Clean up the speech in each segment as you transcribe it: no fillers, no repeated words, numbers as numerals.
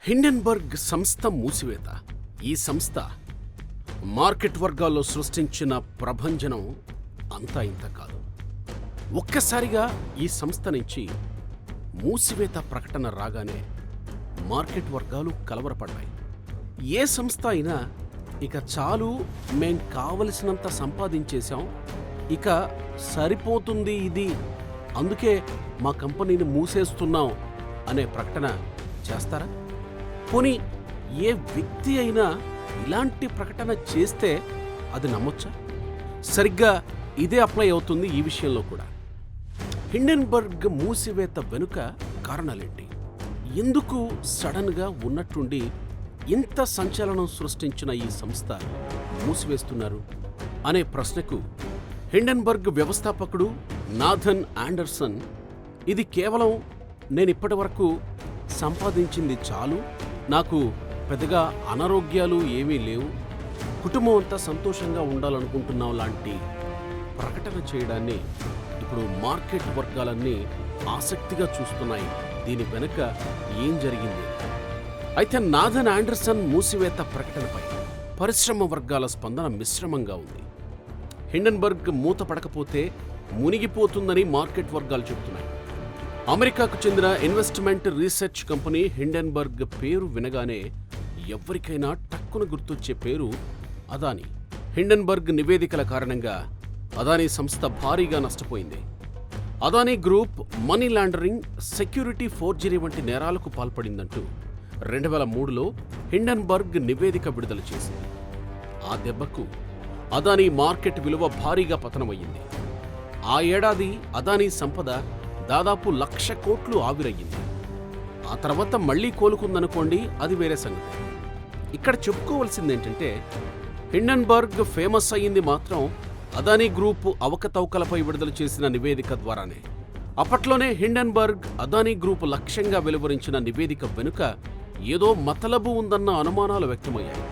Hindenburg సంస్థ మూసివేత. ఈ సంస్థ మార్కెట్ వర్గాల్లో సృష్టించిన ప్రభంజనం అంతా ఇంత కాదు. ఒక్కసారిగా ఈ సంస్థ నుంచి మూసివేత ప్రకటన రాగానే మార్కెట్ వర్గాలు కలవరపడ్డాయి. ఏ సంస్థ అయినా ఇక చాలు, మేం కావలసినంత సంపాదించేశాం, ఇక సరిపోతుంది ఇది, అందుకే మా కంపెనీని మూసేస్తున్నాం అనే ప్రకటన చేస్తారా? పోనీ ఏ వ్యక్తి అయినా ఇలాంటి ప్రకటన చేస్తే అది నమ్మొచ్చా? సరిగ్గా ఇదే అప్లై అవుతుంది ఈ విషయంలో కూడా. హిండెన్బర్గ్ మూసివేత వెనుక కారణాలేంటి? ఎందుకు సడన్గా ఉన్నట్టుండి ఇంత సంచలనం సృష్టించిన ఈ సంస్థ మూసివేస్తున్నారు అనే ప్రశ్నకు హిండెన్బర్గ్ వ్యవస్థాపకుడు నాథన్ ఆండర్సన్, ఇది కేవలం నేనిప్పటి వరకు సంపాదించింది చాలు, నాకు పెద్దగా అనారోగ్యాలు ఏమీ లేవు, కుటుంబం అంతా సంతోషంగా ఉండాలనుకుంటున్నాం లాంటి ప్రకటన చేయడాన్ని ఇప్పుడు మార్కెట్ వర్గాలన్నీ ఆసక్తిగా చూస్తున్నాయి. దీని వెనుక ఏం జరిగింది? అయితే నాథన్ ఆండర్సన్ మూసివేత ప్రకటనపై పరిశ్రమ వర్గాల స్పందన మిశ్రమంగా ఉంది. హిండెన్బర్గ్ మూతపడకపోతే మునిగిపోతుందని మార్కెట్ వర్గాలు చెబుతున్నాయి. అమెరికాకు చెందిన ఇన్వెస్ట్మెంట్ రీసెర్చ్ కంపెనీ హిండెన్బర్గ్ పేరు వినగానే ఎవరికైనా టక్కున గుర్తొచ్చే పేరు అదానీ. హిండెన్బర్గ్ నివేదికల కారణంగా అదానీ సంస్థ భారీగా నష్టపోయింది. Adani group money laundering, security forgery వంటి నేరాలకు పాల్పడిందంటూ 2003లో హిండెన్బర్గ్ నివేదిక విడుదల చేసింది. ఆ దెబ్బకు అదానీ మార్కెట్ విలువ భారీగా పతనమయ్యింది. ఆ ఏడాది అదానీ సంపద దాదాపు 1,00,000 కోట్లు ఆవిరయ్యింది. ఆ తర్వాత మళ్లీ కోలుకుందనుకోండి, అది వేరే సంగతి. ఇక్కడ చెప్పుకోవాల్సిందేంటంటే, హిండెన్బర్గ్ ఫేమస్ అయ్యింది మాత్రం అదానీ గ్రూప్ అవకతవకలపై విడుదల చేసిన నివేదిక ద్వారానే. అప్పట్లోనే హిండెన్బర్గ్ అదానీ గ్రూప్ లక్ష్యంగా వెలువరించిన నివేదిక వెనుక ఏదో మతలబు ఉందన్న అనుమానాలు వ్యక్తమయ్యాయి.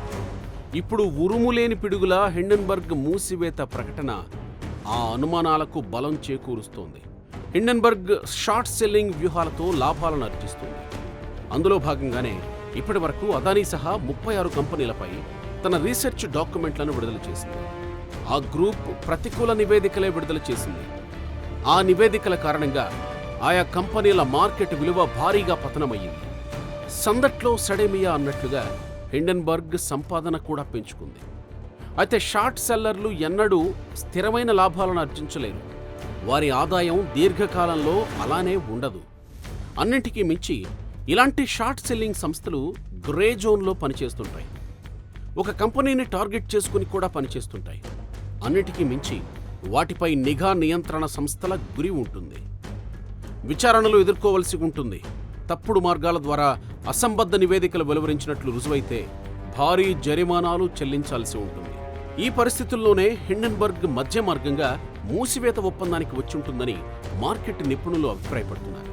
ఇప్పుడు ఉరుములేని పిడుగులా హిండెన్బర్గ్ మూసివేత ప్రకటన ఆ అనుమానాలకు బలం చేకూరుస్తోంది. హిండెన్బర్గ్ షార్ట్ సెల్లింగ్ వ్యూహాలతో లాభాలను ఆర్జిస్తుంది. అందులో భాగంగానే ఇప్పటి వరకు అదానీ సహా 36 కంపెనీలపై తన రీసెర్చ్ డాక్యుమెంట్లను విడుదల చేసింది. ఆ గ్రూప్ ప్రతికూల నివేదికలే విడుదల చేసింది. ఆ నివేదికల కారణంగా ఆయా కంపెనీల మార్కెట్ విలువ భారీగా పతనమయ్యింది. సందట్లో సడేమియా అన్నట్లుగా హిండెన్బర్గ్ సంపాదన కూడా పెంచుకుంది. అయితే షార్ట్ సెల్లర్లు ఎన్నడూ స్థిరమైన లాభాలను ఆర్జించలేరు. వారి ఆదాయం దీర్ఘకాలంలో అలానే ఉండదు. అన్నింటికీ మించి ఇలాంటి షార్ట్ సెల్లింగ్ సంస్థలు గ్రే జోన్లో పనిచేస్తుంటాయి. ఒక కంపెనీని టార్గెట్ చేసుకుని కూడా పనిచేస్తుంటాయి. అన్నిటికీ మించి వాటిపై నిఘా నియంత్రణ సంస్థల గురి ఉంటుంది. విచారణలు ఎదుర్కోవలసి ఉంటుంది. తప్పుడు మార్గాల ద్వారా అసంబద్ధ నివేదికలు వెలువరించినట్లు రుజువైతే భారీ జరిమానాలు చెల్లించాల్సి ఉంటుంది. ఈ పరిస్థితుల్లోనే హిండెన్బర్గ్ మధ్య మార్గంగా మూసివేత ఒప్పందానికి వచ్చుంటుందని మార్కెట్ నిపుణులు అభిప్రాయపడుతున్నారు.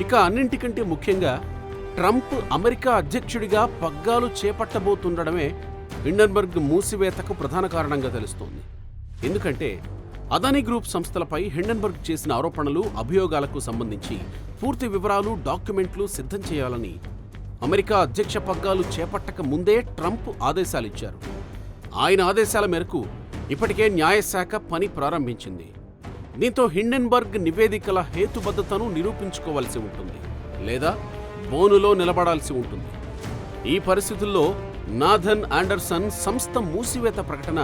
ఇక అన్నింటికంటే ముఖ్యంగా ట్రంప్ అమెరికా అధ్యక్షుడిగా పగ్గాలు చేపట్టబోతుండడమే హిండెన్బర్గ్ మూసివేతకు ప్రధాన కారణంగా తెలుస్తోంది. ఎందుకంటే అదానీ గ్రూప్ సంస్థలపై హిండెన్బర్గ్ చేసిన ఆరోపణలు, అభియోగాలకు సంబంధించి పూర్తి వివరాలు, డాక్యుమెంట్లు సిద్ధం చేయాలని అమెరికా అధ్యక్ష పగ్గాలు చేపట్టక ముందే ట్రంప్ ఆదేశాలిచ్చారు. ఆయన ఆదేశాల మేరకు ఇప్పటికే న్యాయశాఖ పని ప్రారంభించింది. దీంతో హిండెన్బర్గ్ నివేదికల హేతుబద్ధతను నిరూపించుకోవాల్సి ఉంటుంది, లేదా బోనులో నిలబడాల్సి ఉంటుంది. ఈ పరిస్థితుల్లో నాథన్ ఆండర్సన్ సంస్థ మూసివేత ప్రకటన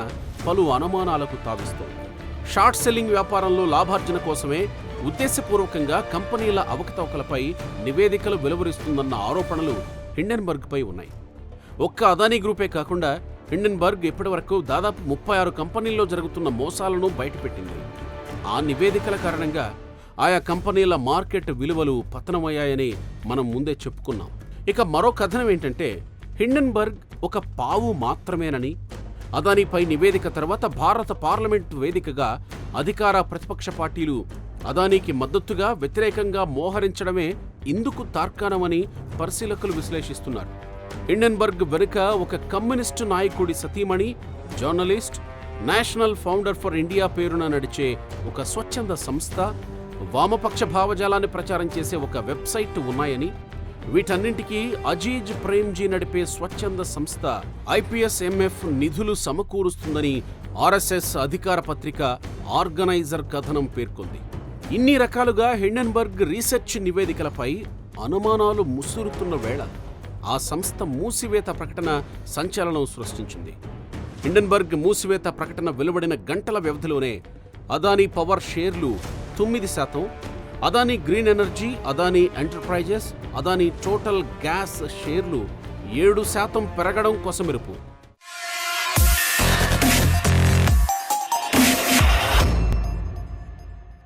పలు అనుమానాలకు తావిస్తోంది. షార్ట్ సెల్లింగ్ వ్యాపారంలో లాభార్జన కోసమే ఉద్దేశపూర్వకంగా కంపెనీల అవకతవకలపై నివేదికలు వెలువరిస్తుందన్న ఆరోపణలు హిండెన్బర్గ్పై ఉన్నాయి. ఒక్క అదానీ గ్రూపే కాకుండా హిండెన్బర్గ్ ఇప్పటివరకు దాదాపు 36 కంపెనీల్లో జరుగుతున్న మోసాలను బయటపెట్టింది. ఆ నివేదికల కారణంగా ఆయా కంపెనీల మార్కెట్ విలువలు పతనమయ్యాయని మనం ముందే చెప్పుకున్నాం. ఇక మరో కథనం ఏంటంటే, హిండెన్బర్గ్ ఒక పావు మాత్రమేనని, అదానీపై నివేదిక తర్వాత భారత పార్లమెంటు వేదికగా అధికార ప్రతిపక్ష పార్టీలు అదానీకి మద్దతుగా, వ్యతిరేకంగా మోహరించడమే ఇందుకు తార్కాణమని పరిశీలకులు విశ్లేషిస్తున్నారు. హిండెన్బర్గ్ వెనుక ఒక కమ్యూనిస్టు నాయకుడి సతీమణి, journalist, national founder for India పేరున నడిచే ఒక స్వచ్ఛంద సంస్థ, వామపక్ష భావజాలాన్ని ప్రచారం చేసే ఒక వెబ్సైట్ ఉన్నాయని, వీటన్నింటికీ అజీజ్ ప్రేమ్జీ నడిపే స్వచ్ఛంద సంస్థ IPSMF నిధులు సమకూరుస్తుందని RSS అధికార పత్రిక ఆర్గనైజర్ కథనం పేర్కొంది. ఇన్ని రకాలుగా హిండెన్బర్గ్ రీసెర్చ్ నివేదికలపై అనుమానాలు ముసురుతున్న వేళ ఆ సంస్థ మూసివేత ప్రకటన సంచలనం సృష్టించింది. హిండెన్బర్గ్ మూసివేత ప్రకటన వెలువడిన గంటల వ్యవధిలోనే అదానీ పవర్ షేర్లు 9%, Adani green energy, Adani enterprises, Adani total gas షేర్లు 7% పెరగడం కొసమెరుపు.